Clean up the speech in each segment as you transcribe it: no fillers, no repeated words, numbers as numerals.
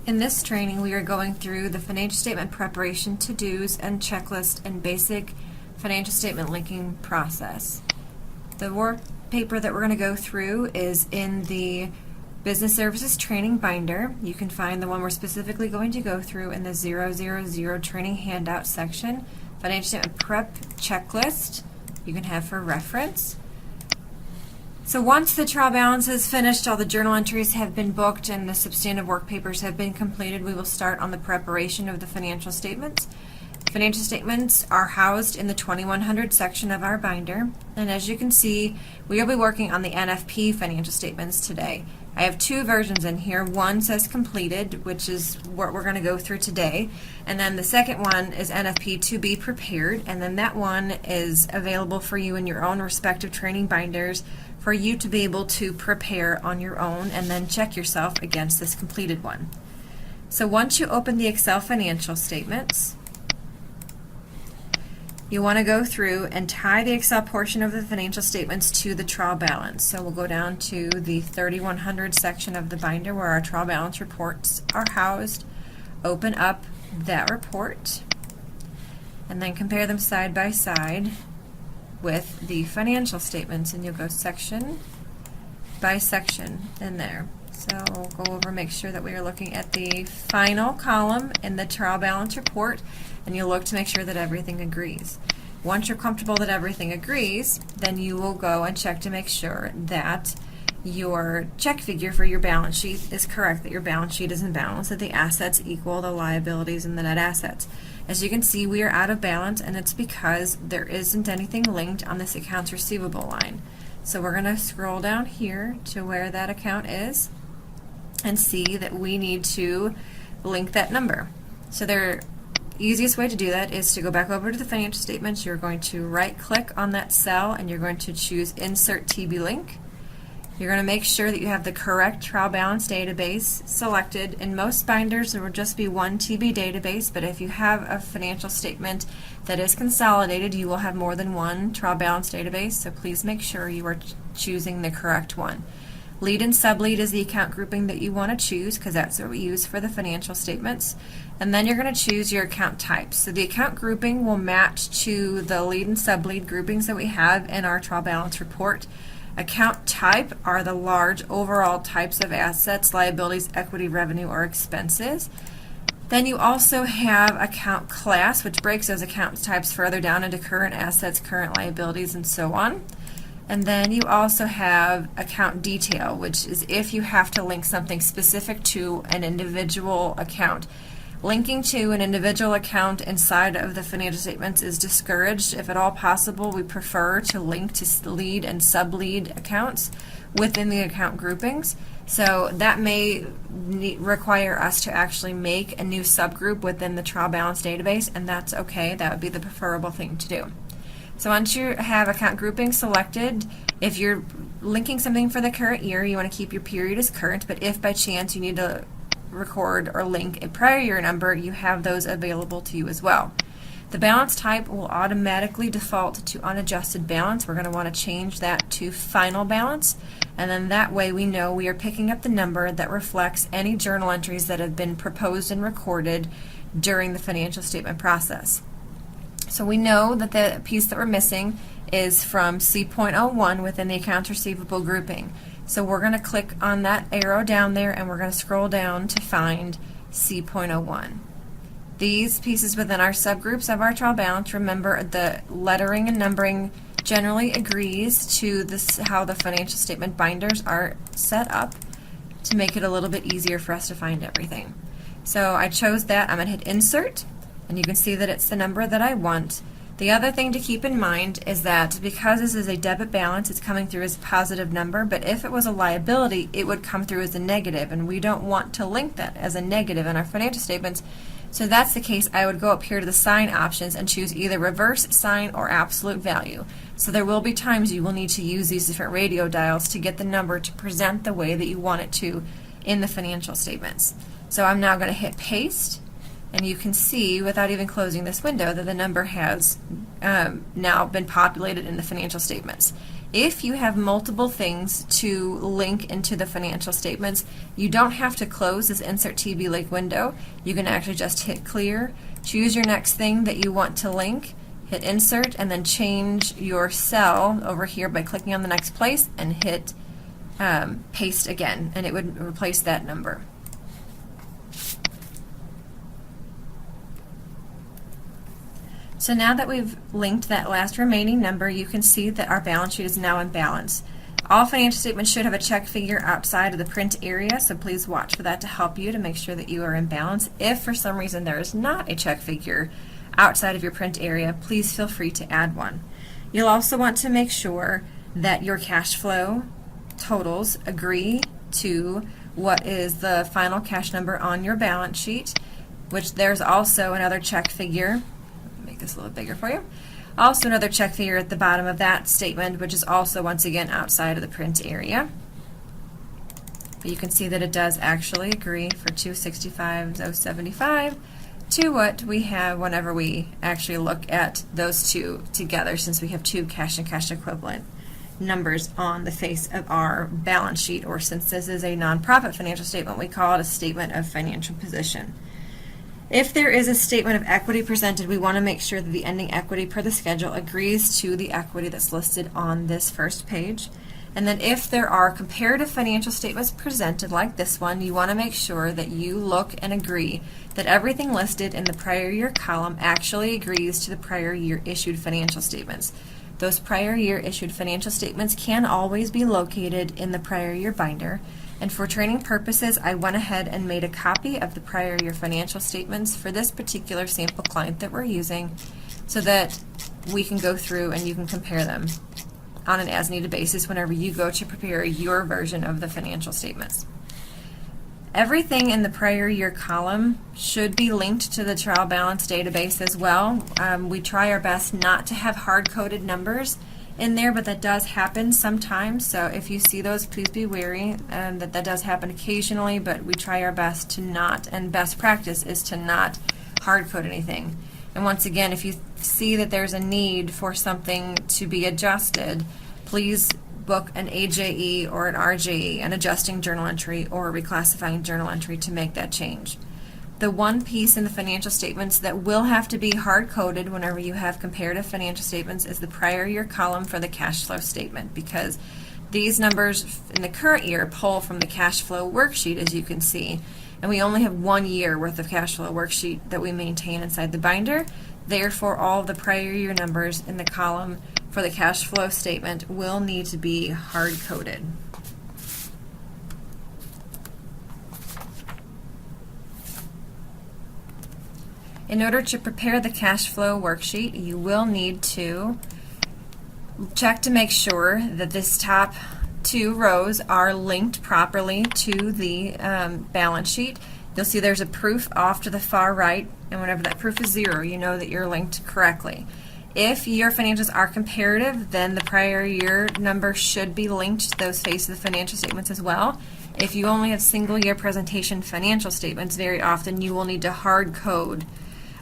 In this training, we are going through the financial statement preparation to-dos and checklist and basic financial statement linking process. The work paper that we're going to go through is in the Business Services Training Binder. You can find the one we're specifically going to go through in the 000 Training Handout section. Financial Statement Prep Checklist you can have for reference. So once the trial balance is finished, all the journal entries have been booked, and the substantive work papers have been completed, we will start on the preparation of the financial statements. Financial statements are housed in the 2100 section of our binder, and as you can see, we will be working on the NFP financial statements today. I have two versions in here. One says completed, which is what we're going to go through today, and then the second one is NFP to be prepared, and then that one is available for you in your own respective training binders for you to be able to prepare on your own and then check yourself against this completed one. So once you open the Excel financial statements, you want to go through and tie the Excel portion of the financial statements to the trial balance. So we'll go down to the 3100 section of the binder where our trial balance reports are housed, open up that report, and then compare them side by side with the financial statements, and you'll go section by section in there. So we'll go over, make sure that we are looking at the final column in the trial balance report, and you'll look to make sure that everything agrees. Once you're comfortable that everything agrees, then you will go and check to make sure that your check figure for your balance sheet is correct, that your balance sheet is in balance, that the assets equal the liabilities and the net assets. As you can see, we are out of balance, and it's because there isn't anything linked on this accounts receivable line. So we're going to scroll down here to where that account is and see that we need to link that number. So the easiest way to do that is to go back over to the financial statements. You're going to right-click on that cell, and you're going to choose Insert TB Link. You're going to make sure that you have the correct trial balance database selected. In most binders, there will just be one TB database, but if you have a financial statement that is consolidated, you will have more than one trial balance database, so please make sure you are choosing the correct one. Lead and sublead is the account grouping that you want to choose, because that's what we use for the financial statements. And then you're going to choose your account type. So the account grouping will match to the lead and sublead groupings that we have in our trial balance report. Account type are the large overall types of assets, liabilities, equity, revenue, or expenses. Then you also have account class, which breaks those account types further down into current assets, current liabilities, and so on. And then you also have account detail, which is if you have to link something specific to an individual account. Linking to an individual account inside of the financial statements is discouraged. If at all possible, we prefer to link to lead and sub-lead accounts within the account groupings. So that may require us to actually make a new subgroup within the trial balance database, and that's okay. That would be the preferable thing to do. So once you have account grouping selected, if you're linking something for the current year, you want to keep your period as current, but if by chance you need to record or link a prior year number, you have those available to you as well. The balance type will automatically default to unadjusted balance. We're going to want to change that to final balance, and then that way we know we are picking up the number that reflects any journal entries that have been proposed and recorded during the financial statement process. So we know that the piece that we're missing is from C.01 within the accounts receivable grouping. So we're going to click on that arrow down there, and we're going to scroll down to find C.01. These pieces within our subgroups of our trial balance, remember the lettering and numbering generally agrees to this, how the financial statement binders are set up to make it a little bit easier for us to find everything. So I chose that. I'm going to hit Insert, and you can see that it's the number that I want. The other thing to keep in mind is that because this is a debit balance, it's coming through as a positive number, but if it was a liability, it would come through as a negative, and we don't want to link that as a negative in our financial statements. So if that's the case, I would go up here to the sign options and choose either reverse sign or absolute value. So there will be times you will need to use these different radio dials to get the number to present the way that you want it to in the financial statements. So I'm now going to hit paste, and you can see without even closing this window that the number has now been populated in the financial statements. If you have multiple things to link into the financial statements, you don't have to close this Insert TB Link window. You can actually just hit Clear, choose your next thing that you want to link, hit Insert, and then change your cell over here by clicking on the next place and hit Paste again, and it would replace that number. So now that we've linked that last remaining number, you can see that our balance sheet is now in balance. All financial statements should have a check figure outside of the print area, so please watch for that to help you to make sure that you are in balance. If for some reason there is not a check figure outside of your print area, please feel free to add one. You'll also want to make sure that your cash flow totals agree to what is the final cash number on your balance sheet, which there's also another check figure. Make this a little bigger for you. Also another check figure at the bottom of that statement, which is also once again outside of the print area. But you can see that it does actually agree for 265,075 to what we have whenever we actually look at those two together, since we have two cash and cash equivalent numbers on the face of our balance sheet, or since this is a nonprofit financial statement, we call it a statement of financial position. If there is a statement of equity presented, we want to make sure that the ending equity per the schedule agrees to the equity that's listed on this first page. And then if there are comparative financial statements presented like this one, you want to make sure that you look and agree that everything listed in the prior year column actually agrees to the prior year issued financial statements. Those prior year issued financial statements can always be located in the prior year binder. And for training purposes, I went ahead and made a copy of the prior year financial statements for this particular sample client that we're using, so that we can go through and you can compare them on an as-needed basis whenever you go to prepare your version of the financial statements. Everything in the prior year column should be linked to the trial balance database as well. We try our best not to have hard-coded numbers in there, but that does happen sometimes. So if you see those, please be wary that does happen occasionally, but we try our best to not, and best practice is to not hard-code anything. And once again, if you see that there's a need for something to be adjusted, please book an AJE or an RJE, an adjusting journal entry or a reclassifying journal entry, to make that change. The one piece in the financial statements that will have to be hard-coded whenever you have comparative financial statements is the prior year column for the cash flow statement, because these numbers in the current year pull from the cash flow worksheet, as you can see, and we only have 1 year worth of cash flow worksheet that we maintain inside the binder. Therefore, all of the prior year numbers in the column for the cash flow statement will need to be hard-coded. In order to prepare the cash flow worksheet, you will need to check to make sure that this top two rows are linked properly to the balance sheet. You'll see there's a proof off to the far right, and whenever that proof is 0, you know that you're linked correctly. If your financials are comparative, then the prior year number should be linked to those faces of the financial statements as well. If you only have single year presentation financial statements, very often you will need to hard code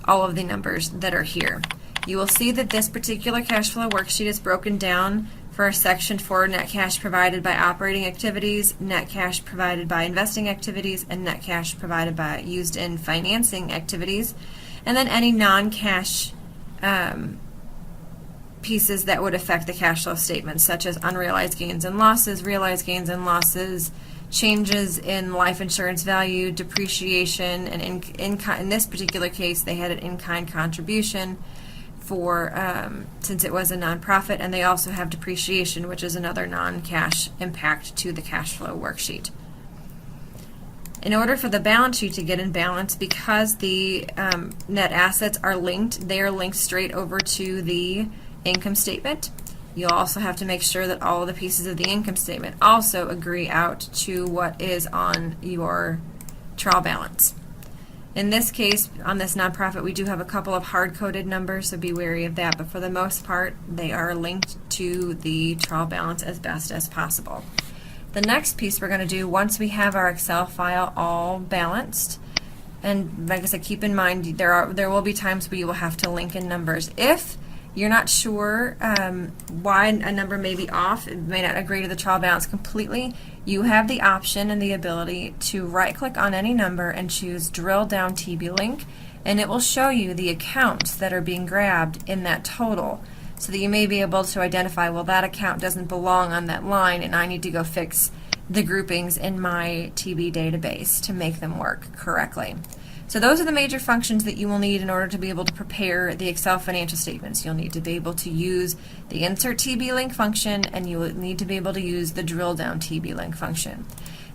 all of the numbers that are here. You will see that this particular cash flow worksheet is broken down for a section for net cash provided by operating activities, net cash provided by investing activities, and net cash provided by used in financing activities, and then any non-cash pieces that would affect the cash flow statement, such as unrealized gains and losses, realized gains and losses, changes in life insurance value, depreciation, and in this particular case they had an in-kind contribution for since it was a nonprofit, and they also have depreciation, which is another non-cash impact to the cash flow worksheet. In order for the balance sheet to get in balance, because the net assets are linked, they are linked straight over to the income statement. You'll also have to make sure that all of the pieces of the income statement also agree out to what is on your trial balance. In this case, on this nonprofit, we do have a couple of hard-coded numbers, so be wary of that, but for the most part, they are linked to the trial balance as best as possible. The next piece we're going to do, once we have our Excel file all balanced, and like I said, keep in mind there will be times where you will have to link in numbers. If you're not sure why a number may be off, it may not agree to the trial balance completely, you have the option and the ability to right-click on any number and choose Drill Down TB Link, and it will show you the accounts that are being grabbed in that total, so that you may be able to identify, well, that account doesn't belong on that line and I need to go fix the groupings in my TB database to make them work correctly. So those are the major functions that you will need in order to be able to prepare the Excel financial statements. You'll need to be able to use the Insert TB Link function, and you will need to be able to use the Drill Down TB Link function.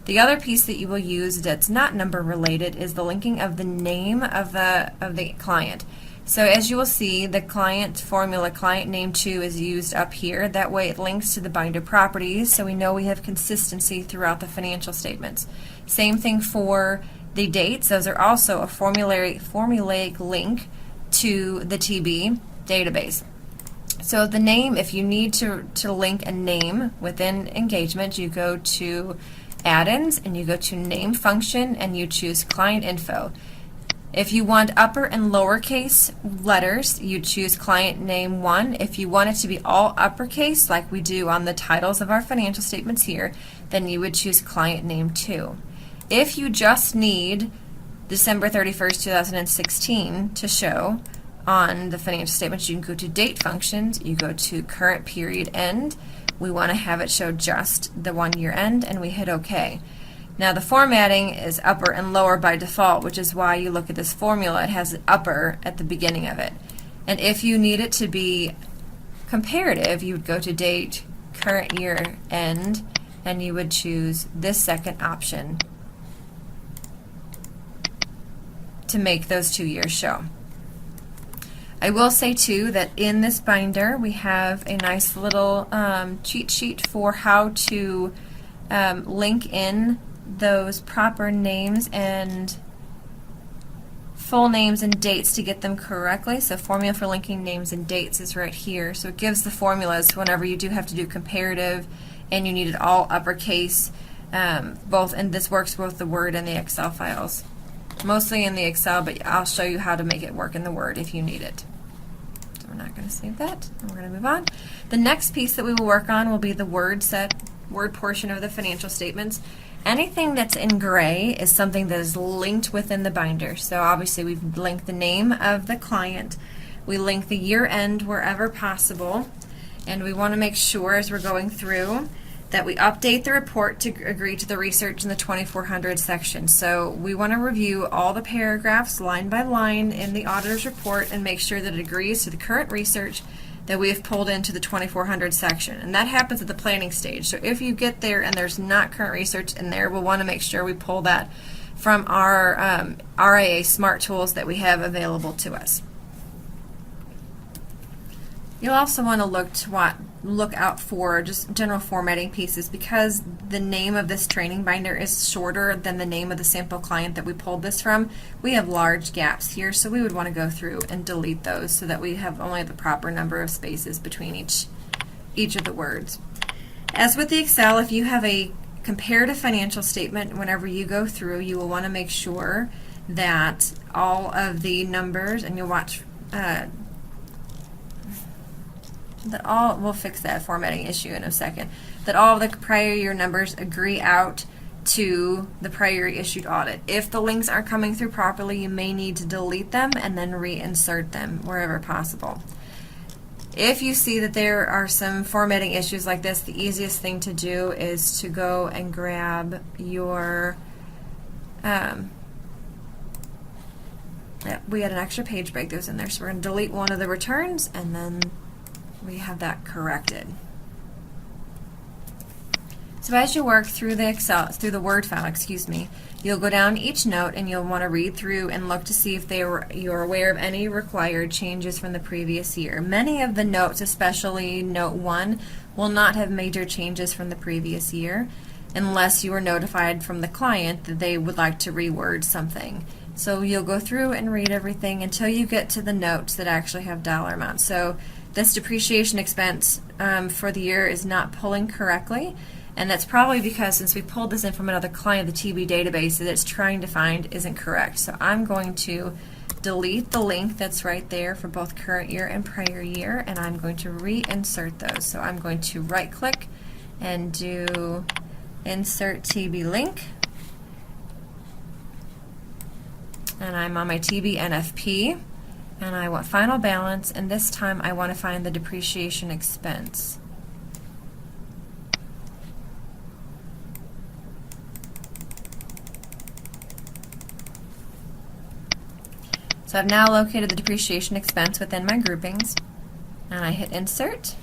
The other piece that you will use that's not number related is the linking of the name of the client. So as you will see, the client formula, client name 2, is used up here. That way it links to the binder properties, so we know we have consistency throughout the financial statements. Same thing for the dates. Those are also a formulaic link to the TB database. So the name, if you need to link a name within engagement, you go to add-ins and you go to name function and you choose client info. If you want upper and lowercase letters, you choose client name 1. If you want it to be all uppercase, like we do on the titles of our financial statements here, then you would choose client name 2. If you just need December 31st, 2016 to show on the financial statements, you can go to date functions, you go to current period end. We want to have it show just the 1 year end, and we hit OK. Now the formatting is upper and lower by default, which is why you look at this formula, it has upper at the beginning of it. And if you need it to be comparative, you would go to date, current year end, and you would choose this second option to make those 2 years show. I will say too that in this binder we have a nice little cheat sheet for how to link in those proper names and full names and dates to get them correctly. So formula for linking names and dates is right here. So it gives the formulas whenever you do have to do comparative and you need it all uppercase, both, and this works both the Word and the Excel files. Mostly in the Excel, but I'll show you how to make it work in the Word if you need it. So we're not going to save that, and we're going to move on. The next piece that we will work on will be the Word portion of the financial statements. Anything that's in gray is something that is linked within the binder. So obviously we've linked the name of the client, we link the year end wherever possible, and we want to make sure as we're going through that we update the report to agree to the research in the 2400 section. So we want to review all the paragraphs line by line in the auditor's report and make sure that it agrees to the current research that we have pulled into the 2400 section. And that happens at the planning stage. So if you get there and there's not current research in there, we'll want to make sure we pull that from our RIA Smart Tools that we have available to us. You'll also want to look out for just general formatting pieces, because the name of this training binder is shorter than the name of the sample client that we pulled this from. We have large gaps here, so we would want to go through and delete those so that we have only the proper number of spaces between each of the words. As with the Excel, if you have a comparative financial statement, whenever you go through, you will want to make sure that all of the numbers, and you'll watch we'll fix that formatting issue in a second, that all of the prior year numbers agree out to the prior year issued audit. If the links aren't coming through properly, you may need to delete them and then reinsert them wherever possible. If you see that there are some formatting issues like this, the easiest thing to do is to go and grab your we had an extra page break that was in there, so we're going to delete one of the returns and then we have that corrected. So as you work through the Word file, you'll go down each note and you'll want to read through and look to see if you're aware of any required changes from the previous year. Many of the notes, especially note 1, will not have major changes from the previous year unless you were notified from the client that they would like to reword something. So you'll go through and read everything until you get to the notes that actually have dollar amounts. So this depreciation expense for the year is not pulling correctly, and that's probably because since we pulled this in from another client, the TB database that it's trying to find isn't correct. So I'm going to delete the link that's right there for both current year and prior year, and I'm going to reinsert those. So I'm going to right click and do insert TB link, and I'm on my TB NFP, and I want final balance, and this time I want to find the depreciation expense. So I've now located the depreciation expense within my groupings, and I hit insert,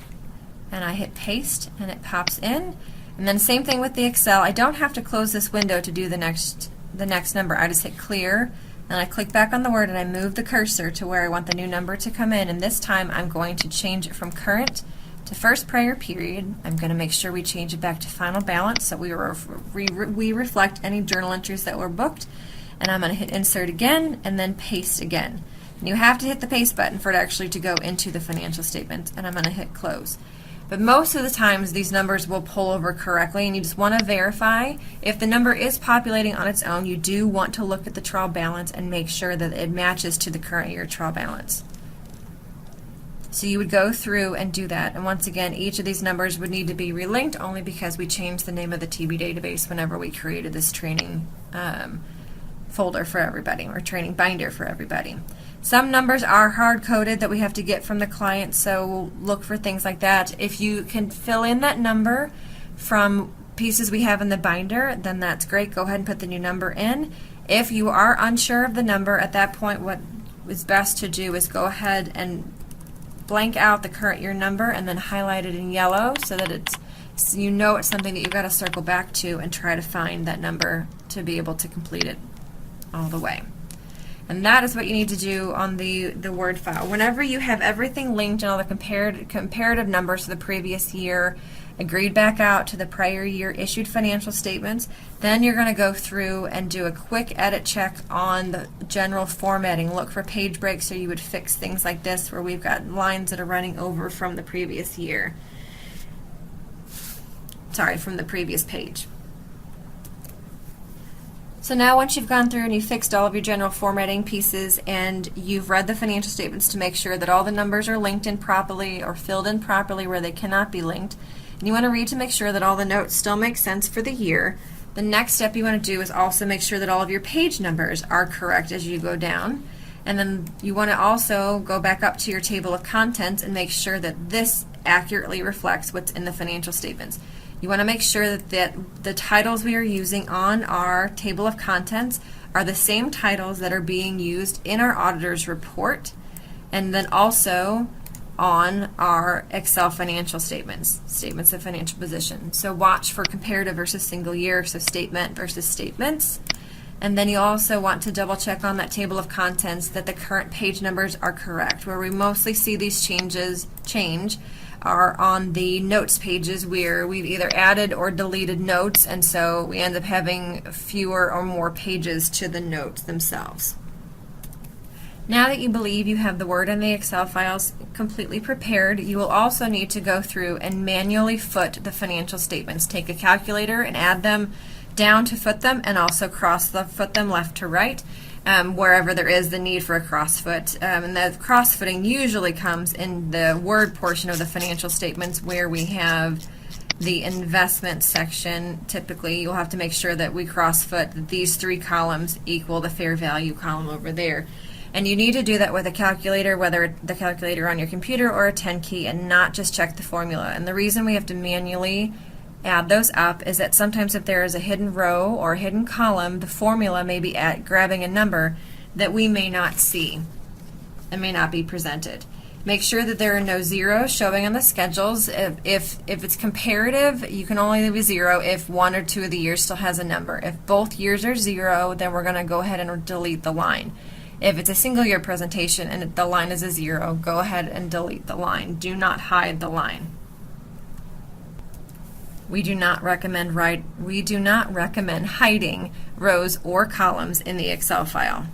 and I hit paste, and it pops in. And then same thing with the Excel. I don't have to close this window to do the next number. I just hit clear, and I click back on the word, and I move the cursor to where I want the new number to come in. And this time I'm going to change it from current to first prior period. I'm going to make sure we change it back to final balance so we reflect any journal entries that were booked. And I'm going to hit insert again and then paste again. And you have to hit the paste button for it actually to go into the financial statement, and I'm going to hit close. But most of the times these numbers will pull over correctly, and you just want to verify if the number is populating on its own. You do want to look at the trial balance and make sure that it matches to the current year trial balance. So you would go through and do that, and once again each of these numbers would need to be relinked only because we changed the name of the TB database whenever we created this training folder for everybody, or training binder for everybody. Some numbers are hard-coded that we have to get from the client, so we'll look for things like that. If you can fill in that number from pieces we have in the binder, then that's great. Go ahead and put the new number in. If you are unsure of the number at that point, what is best to do is go ahead and blank out the current year number and then highlight it in yellow so that it's something that you've got to circle back to and try to find that number to be able to complete it all the way. And that is what you need to do on the Word file. Whenever you have everything linked and all the comparative numbers for the previous year agreed back out to the prior year issued financial statements, then you're going to go through and do a quick edit check on the general formatting. Look for page breaks, so you would fix things like this where we've got lines that are running over from the previous year. Sorry, from the previous page. So now once you've gone through and you've fixed all of your general formatting pieces and you've read the financial statements to make sure that all the numbers are linked in properly or filled in properly where they cannot be linked, and you want to read to make sure that all the notes still make sense for the year, the next step you want to do is also make sure that all of your page numbers are correct as you go down. And then you want to also go back up to your table of contents and make sure that this accurately reflects what's in the financial statements. You want to make sure that the titles we are using on our table of contents are the same titles that are being used in our auditor's report, and then also on our Excel financial statements of financial position. So watch for comparative versus single year, so statement versus statements. And then you also want to double check on that table of contents that the current page numbers are correct. Where we mostly see these change are on the notes pages where we've either added or deleted notes, and so we end up having fewer or more pages to the notes themselves. Now that you believe you have the Word and the Excel files completely prepared, you will also need to go through and manually foot the financial statements. Take a calculator and add them down to foot them, and also foot them left to right. Wherever there is the need for a crossfoot. And the crossfooting usually comes in the Word portion of the financial statements where we have the investment section. Typically you'll have to make sure that we crossfoot that these three columns equal the fair value column over there. And you need to do that with a calculator, whether the calculator on your computer or a 10 key, and not just check the formula. And the reason we have to manually add those up is that sometimes if there is a hidden row or a hidden column, the formula may be grabbing a number that we may not see and may not be presented. Make sure that there are no zeros showing on the schedules. If it's comparative, you can only leave a zero if one or two of the years still has a number. If both years are zero, then we're going to go ahead and delete the line. If it's a single year presentation and the line is a zero, go ahead and delete the line. Do not hide the line. We do not recommend hiding rows or columns in the Excel file.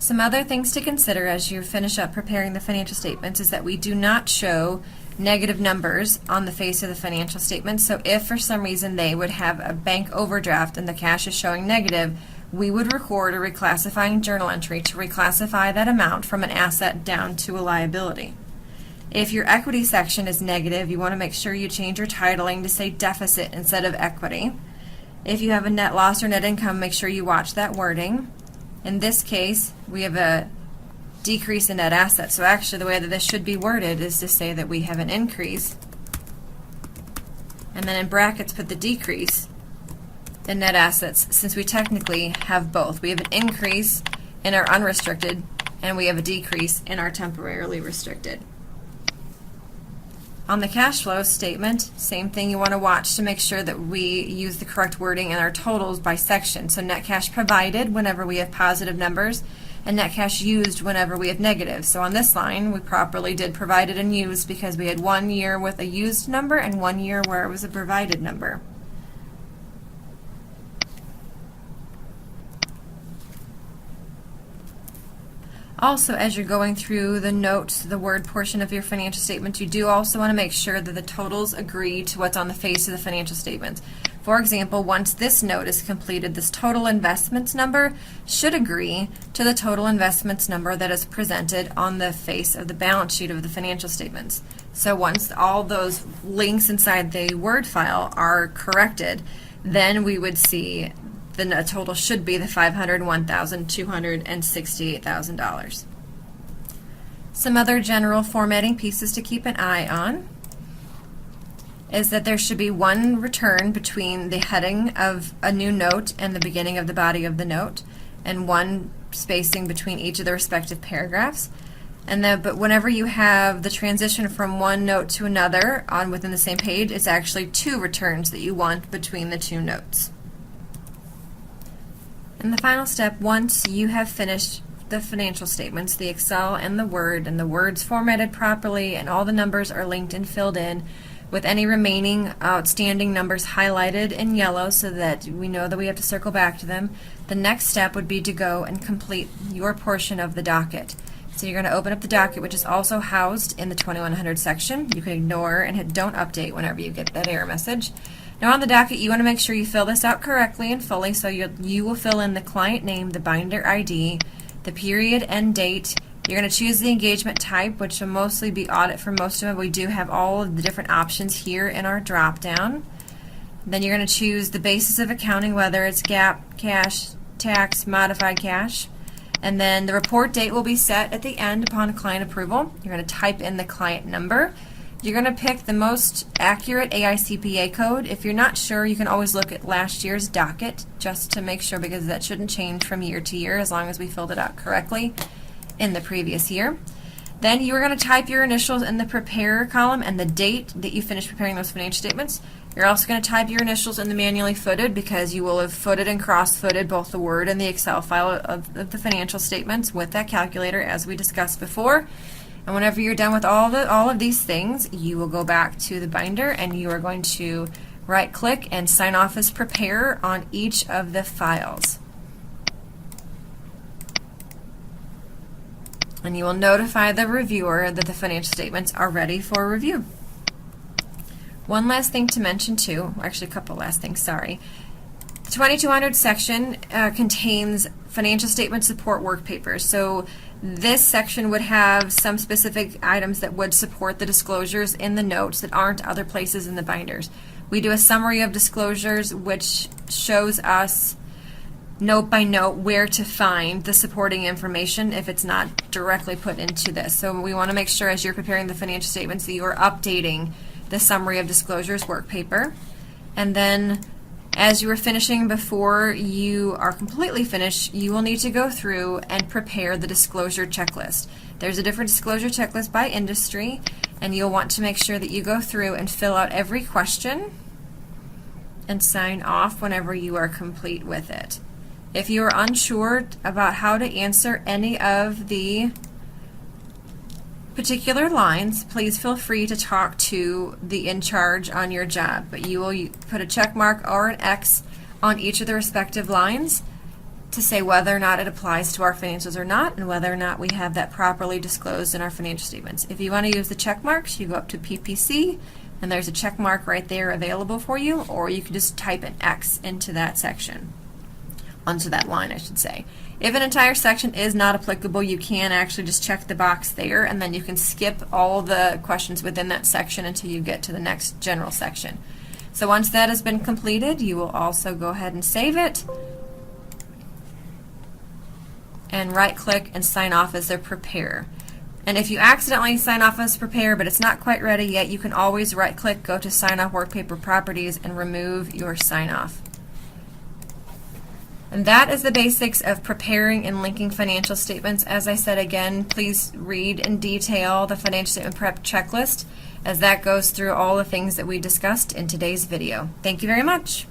Some other things to consider as you finish up preparing the financial statements is that we do not show negative numbers on the face of the financial statements. So if for some reason they would have a bank overdraft and the cash is showing negative, we would record a reclassifying journal entry to reclassify that amount from an asset down to a liability. If your equity section is negative, you want to make sure you change your titling to say deficit instead of equity. If you have a net loss or net income, make sure you watch that wording. In this case, we have a decrease in net assets. So actually the way that this should be worded is to say that we have an increase, and then in brackets put the decrease in net assets, since we technically have both. We have an increase in our unrestricted, and we have a decrease in our temporarily restricted. On the cash flow statement, same thing, you want to watch to make sure that we use the correct wording in our totals by section. So net cash provided whenever we have positive numbers, and net cash used whenever we have negative. So on this line, we properly did provided and used because we had 1 year with a used number and 1 year where it was a provided number. Also, as you're going through the notes, the word portion of your financial statement, you do also want to make sure that the totals agree to what's on the face of the financial statement. For example, once this note is completed, this total investments number should agree to the total investments number that is presented on the face of the balance sheet of the financial statements. So once all those links inside the Word file are corrected, then we would see the net total should be the $501,268,000. Some other general formatting pieces to keep an eye on is that there should be one return between the heading of a new note and the beginning of the body of the note, and one spacing between each of the respective paragraphs. But whenever you have the transition from one note to another within the same page, it's actually 2 returns that you want between the 2 notes. And the final step, once you have finished the financial statements, the Excel and the Word's formatted properly, and all the numbers are linked and filled in, with any remaining outstanding numbers highlighted in yellow so that we know that we have to circle back to them, the next step would be to go and complete your portion of the docket. So you're going to open up the docket, which is also housed in the 2100 section. You can ignore and hit don't update whenever you get that error message. Now on the docket, you want to make sure you fill this out correctly and fully, so you will fill in the client name, the binder ID, the period and date. You're going to choose the engagement type, which will mostly be audit for most of them. We do have all of the different options here in our drop-down. Then you're going to choose the basis of accounting, whether it's GAAP, cash, tax, modified cash. And then the report date will be set at the end upon client approval. You're going to type in the client number. You're going to pick the most accurate AICPA code. If you're not sure, you can always look at last year's docket just to make sure, because that shouldn't change from year to year as long as we filled it out correctly in the previous year. Then you are going to type your initials in the preparer column and the date that you finished preparing those financial statements. You're also going to type your initials in the manually footed, because you will have footed and cross-footed both the Word and the Excel file of the financial statements with that calculator, as we discussed before. And whenever you're done with all of these things, you will go back to the binder and you are going to right-click and sign off as preparer on each of the files. And you will notify the reviewer that the financial statements are ready for review. One last thing to mention too, actually a couple last things, sorry. The 2200 section contains financial statement support work papers. So this section would have some specific items that would support the disclosures in the notes that aren't other places in the binders. We do a summary of disclosures, which shows us note by note where to find the supporting information if it's not directly put into this. So we want to make sure as you're preparing the financial statements that you are updating the summary of disclosures work paper. And then as you are finishing, before you are completely finished, you will need to go through and prepare the disclosure checklist. There's a different disclosure checklist by industry, and you'll want to make sure that you go through and fill out every question and sign off whenever you are complete with it. If you are unsure about how to answer any of the particular lines, please feel free to talk to the in charge on your job, but you will put a check mark or an X on each of the respective lines to say whether or not it applies to our financials or not, and whether or not we have that properly disclosed in our financial statements. If you want to use the check marks, you go up to PPC and there's a check mark right there available for you, or you can just type an X into that section. onto that line, I should say. If an entire section is not applicable, you can actually just check the box there, and then you can skip all the questions within that section until you get to the next general section. So once that has been completed, you will also go ahead and save it, and right-click and sign off as the preparer. And if you accidentally sign off as prepare but it's not quite ready yet, you can always right-click, go to Sign Off Work Paper Properties, and remove your sign-off. And that is the basics of preparing and linking financial statements. As I said again, please read in detail the financial statement prep checklist, as that goes through all the things that we discussed in today's video. Thank you very much.